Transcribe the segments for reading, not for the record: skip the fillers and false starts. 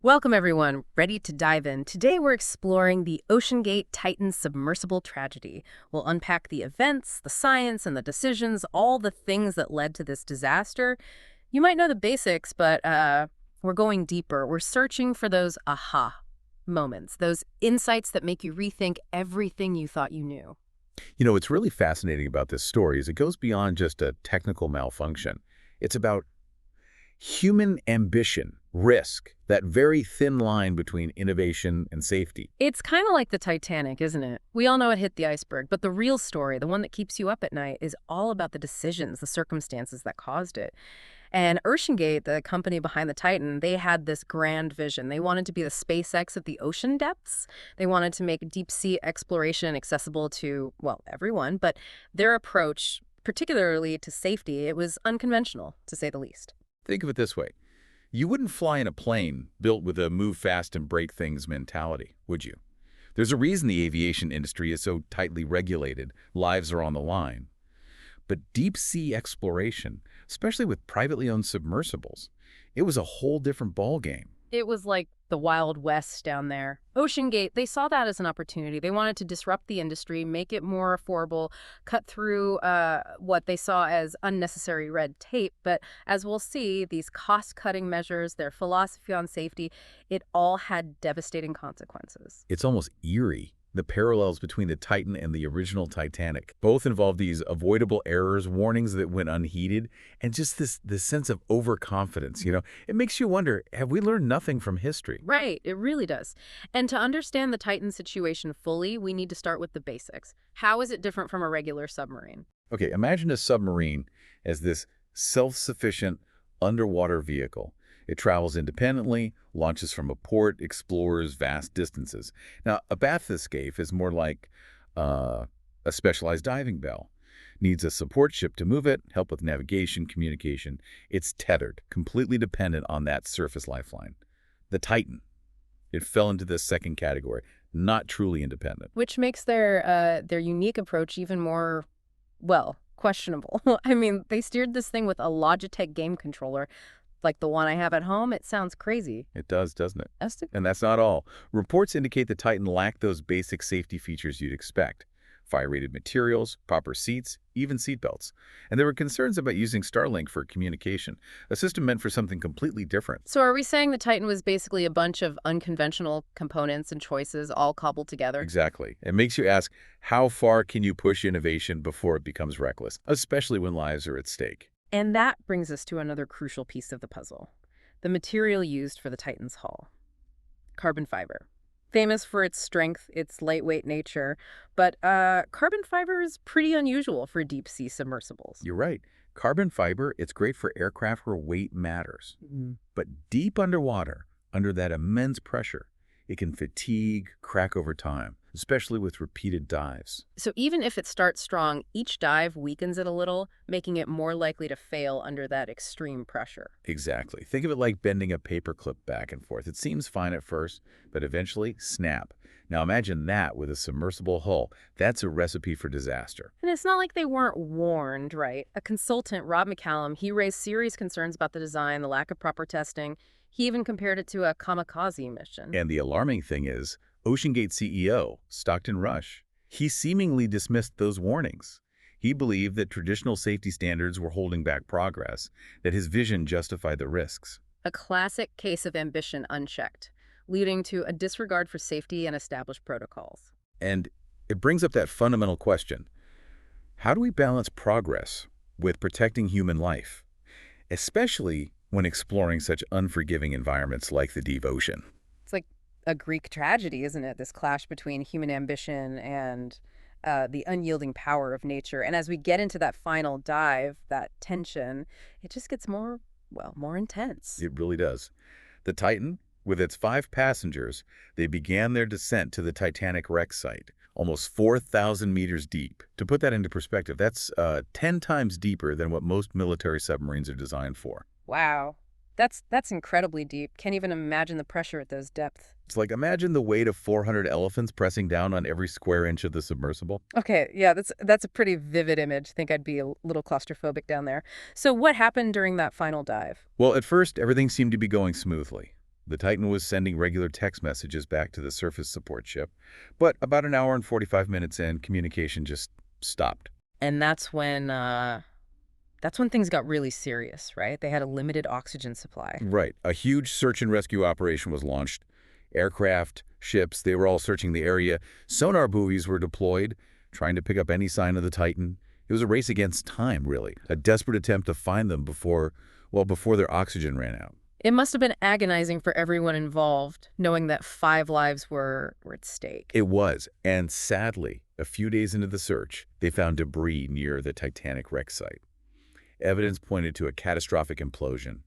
Welcome, everyone. Ready to dive in. Today, we're exploring the OceanGate Titan submersible tragedy. We'll unpack the events, the science, and the decisions, all the things that led to this disaster. You might know the basics, but we're going deeper. We're searching for those aha moments, those insights that make you rethink everything you thought you knew. What's really fascinating about this story is it goes beyond just a technical malfunction. It's about human ambition, risk, that very thin line between innovation and safety. It's kind of like the Titanic, isn't it? We all know it hit the iceberg, but the real story, the one that keeps you up at night, is all about the decisions, the circumstances that caused it. And OceanGate, the company behind the Titan, they had this grand vision. They wanted to be the SpaceX of the ocean depths. They wanted to make deep sea exploration accessible to, well, everyone. But their approach, particularly to safety, it was unconventional, to say the least. Think of it this way. You wouldn't fly in a plane built with a move fast and break things mentality, would you? There's a reason the aviation industry is so tightly regulated. Lives are on the line. But deep-sea exploration, especially with privately owned submersibles, it was a whole different ballgame. It was like the Wild West down there. OceanGate, they saw that as an opportunity. They wanted to disrupt the industry, make it more affordable, cut through what they saw as unnecessary red tape. But as we'll see, these cost-cutting measures, their philosophy on safety, it all had devastating consequences. It's almost eerie, the parallels between the Titan and the original Titanic. Both involve these avoidable errors, warnings that went unheeded, and just this sense of overconfidence. It makes you wonder, have we learned nothing from history? Right, it really does. And to understand the Titan situation fully, we need to start with the basics. How is it different from a regular submarine? Okay, imagine a submarine as this self-sufficient underwater vehicle. It travels independently, launches from a port, explores vast distances. Now, a bathyscaphe is more like a specialized diving bell. Needs a support ship to move it, help with navigation, communication. It's tethered, completely dependent on that surface lifeline. The Titan, it fell into this second category, not truly independent. Which makes their unique approach even more, well, questionable. I mean, they steered this thing with a Logitech game controller, like the one I have at home. It sounds crazy. It does, doesn't it? That's the And that's not all. Reports indicate the Titan lacked those basic safety features you'd expect. Fire-rated materials, proper seats, even seatbelts. And there were concerns about using Starlink for communication, a system meant for something completely different. So are we saying the Titan was basically a bunch of unconventional components and choices all cobbled together? Exactly. It makes you ask, how far can you push innovation before it becomes reckless, especially when lives are at stake? And that brings us to another crucial piece of the puzzle, the material used for the Titan's hull. Carbon fiber. Famous for its strength, its lightweight nature, but carbon fiber is pretty unusual for deep-sea submersibles. You're right. Carbon fiber, it's great for aircraft where weight matters. Mhm. But deep underwater, under that immense pressure, it can fatigue, crack over time, especially with repeated dives. So even if it starts strong, each dive weakens it a little, making it more likely to fail under that extreme pressure. Exactly. Think of it like bending a paperclip back and forth. It seems fine at first, but eventually, snap. Now imagine that with a submersible hull. That's a recipe for disaster. And it's not like they weren't warned, right? A consultant, Rob McCallum, he raised serious concerns about the design, the lack of proper testing. He even compared it to a kamikaze mission. And the alarming thing is, OceanGate CEO, Stockton Rush, he seemingly dismissed those warnings. He believed that traditional safety standards were holding back progress, that his vision justified the risks. A classic case of ambition unchecked, leading to a disregard for safety and established protocols. And it brings up that fundamental question. How do we balance progress with protecting human life, especially when exploring such unforgiving environments like the deep ocean? It's like a Greek tragedy, isn't it? This clash between human ambition and the unyielding power of nature. And as we get into that final dive, that tension, it just gets more, well, more intense. It really does. The Titan, with its 5 passengers, they began their descent to the Titanic wreck site, almost 4,000 meters deep. To put that into perspective, that's 10 times deeper than what most military submarines are designed for. Wow. That's incredibly deep. Can't even imagine the pressure at those depths. It's like, imagine the weight of 400 elephants pressing down on every square inch of the submersible. Okay, yeah, that's a pretty vivid image. I think I'd be a little claustrophobic down there. So what happened during that final dive? Well, at first, everything seemed to be going smoothly. The Titan was sending regular text messages back to the surface support ship, but about an hour and 45 minutes in, communication just stopped. And that's when things got really serious, right? They had a limited oxygen supply. Right. A huge search and rescue operation was launched. Aircraft, ships, they were all searching the area. Sonar buoys were deployed, trying to pick up any sign of the Titan. It was a race against time, really. A desperate attempt to find them before their oxygen ran out. It must have been agonizing for everyone involved, knowing that 5 lives were at stake. It was, and sadly, a few days into the search, they found debris near the Titanic wreck site. Evidence pointed to a catastrophic implosion.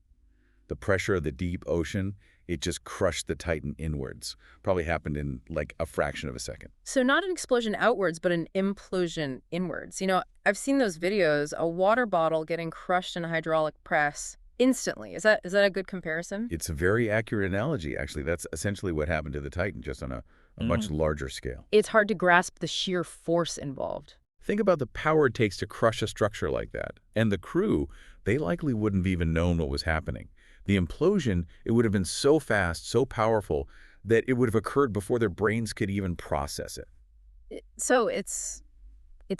The pressure of the deep ocean, it just crushed the Titan inwards. Probably happened in like a fraction of a second. So not an explosion outwards, but an implosion inwards. I've seen those videos, a water bottle getting crushed in a hydraulic press instantly. Is that a good comparison? It's a very accurate analogy, actually. That's essentially what happened to the Titan, just on a much larger scale. It's hard to grasp the sheer force involved. Think about the power it takes to crush a structure like that. And the crew, they likely wouldn't have even known what was happening. The implosion, it would have been so fast, so powerful, that it would have occurred before their brains could even process it. So it's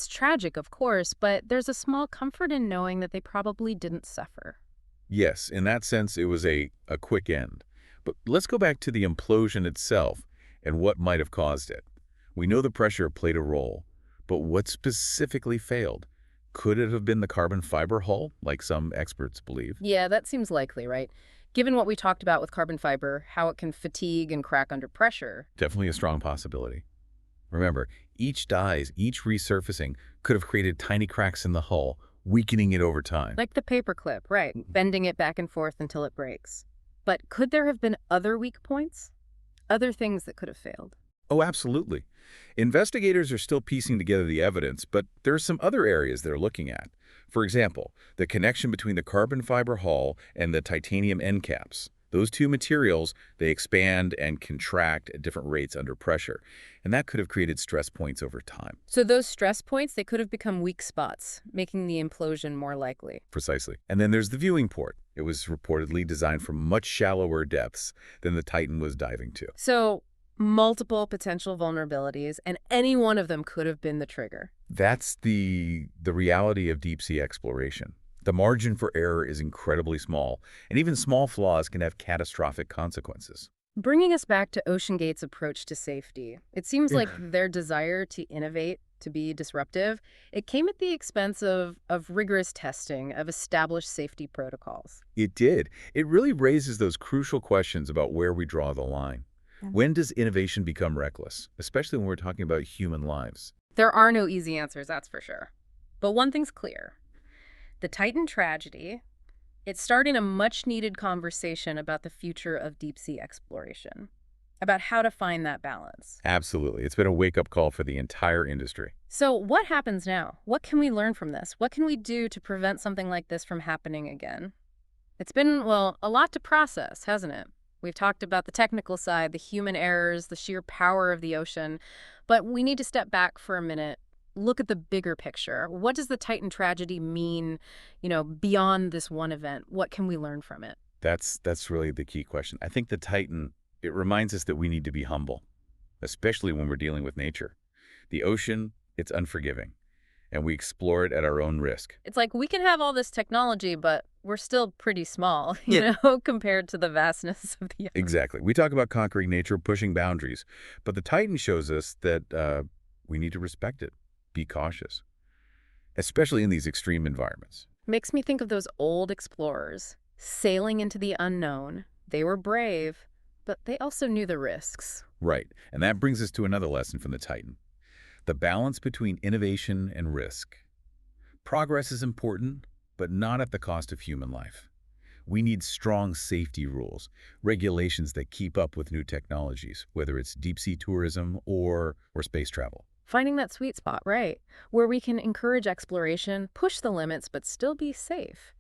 tragic, of course, but there's a small comfort in knowing that they probably didn't suffer. Yes, in that sense, it was a quick end. But let's go back to the implosion itself and what might have caused it. We know the pressure played a role, but what specifically failed? Could it have been the carbon fiber hull, like some experts believe? Yeah, that seems likely, right? Given what we talked about with carbon fiber, how it can fatigue and crack under pressure. Definitely a strong possibility. Remember, each resurfacing could have created tiny cracks in the hull, weakening it over time. Like the paperclip, right, bending it back and forth until it breaks. But could there have been other weak points? Other things that could have failed? Oh, absolutely. Investigators are still piecing together the evidence, but there are some other areas they're looking at. For example, the connection between the carbon fiber hull and the titanium end caps. Those two materials, they expand and contract at different rates under pressure, and that could have created stress points over time. So those stress points, they could have become weak spots, making the implosion more likely. Precisely. And then there's the viewing port. It was reportedly designed for much shallower depths than the Titan was diving to. So multiple potential vulnerabilities, and any one of them could have been the trigger. That's the reality of deep-sea exploration. The margin for error is incredibly small, and even small flaws can have catastrophic consequences. Bringing us back to OceanGate's approach to safety, it seems like their desire to innovate, to be disruptive, it came at the expense of rigorous testing, of established safety protocols. It did. It really raises those crucial questions about where we draw the line. When does innovation become reckless, especially when we're talking about human lives? There are no easy answers, that's for sure. But one thing's clear. The Titan tragedy, it's starting a much-needed conversation about the future of deep-sea exploration, about how to find that balance. Absolutely. It's been a wake-up call for the entire industry. So what happens now? What can we learn from this? What can we do to prevent something like this from happening again? It's been, well, a lot to process, hasn't it? We've talked about the technical side, the human errors, the sheer power of the ocean, but we need to step back for a minute, look at the bigger picture. What does the Titan tragedy mean, beyond this one event? What can we learn from it? That's really the key question. I think the Titan, it reminds us that we need to be humble, especially when we're dealing with nature. The ocean, it's unforgiving, and we explore it at our own risk. It's like we can have all this technology, but we're still pretty small, compared to the vastness of the... Exactly. We talk about conquering nature, pushing boundaries, but the Titan shows us that we need to respect it, be cautious, especially in these extreme environments. Makes me think of those old explorers sailing into the unknown. They were brave, but they also knew the risks. Right. And that brings us to another lesson from the Titan. The balance between innovation and risk. Progress is important, but not at the cost of human life. We need strong safety rules, regulations that keep up with new technologies, whether it's deep-sea tourism or space travel. Finding that sweet spot, right, where we can encourage exploration, push the limits, but still be safe.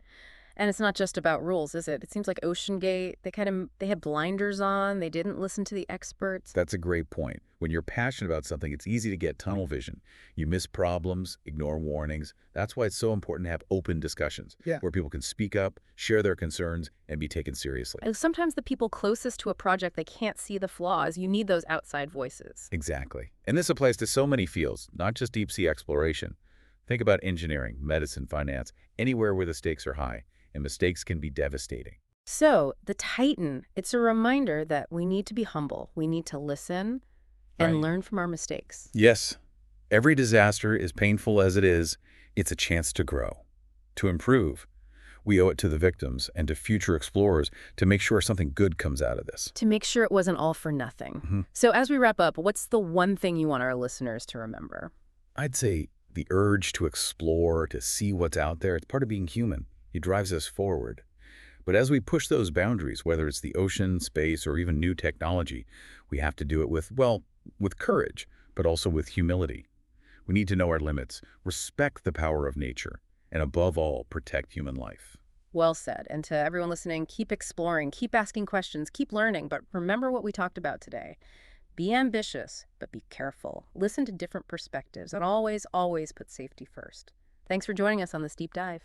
And it's not just about rules, is it? It seems like OceanGate, they had blinders on, they didn't listen to the experts. That's a great point. When you're passionate about something, it's easy to get tunnel vision. You miss problems, ignore warnings. That's why it's so important to have open discussions Yeah. where people can speak up, share their concerns, and be taken seriously. And sometimes the people closest to a project, they can't see the flaws. You need those outside voices. Exactly. And this applies to so many fields, not just deep-sea exploration. Think about engineering, medicine, finance, anywhere where the stakes are high, and mistakes can be devastating. So, the Titan, it's a reminder that we need to be humble. We need to listen and Right. learn from our mistakes. Yes, every disaster, as painful as it is, it's a chance to grow, to improve. We owe it to the victims and to future explorers to make sure something good comes out of this. To make sure it wasn't all for nothing. Mhm. So, as we wrap up, what's the one thing you want our listeners to remember? I'd say the urge to explore, to see what's out there, it's part of being human. It drives us forward. But as we push those boundaries, whether it's the ocean, space, or even new technology, we have to do it with, well, with courage, but also with humility. We need to know our limits, respect the power of nature, and above all, protect human life. Well said. And to everyone listening, keep exploring, keep asking questions, keep learning, but remember what we talked about today. Be ambitious, but be careful. Listen to different perspectives, and always, always put safety first. Thanks for joining us on this deep dive.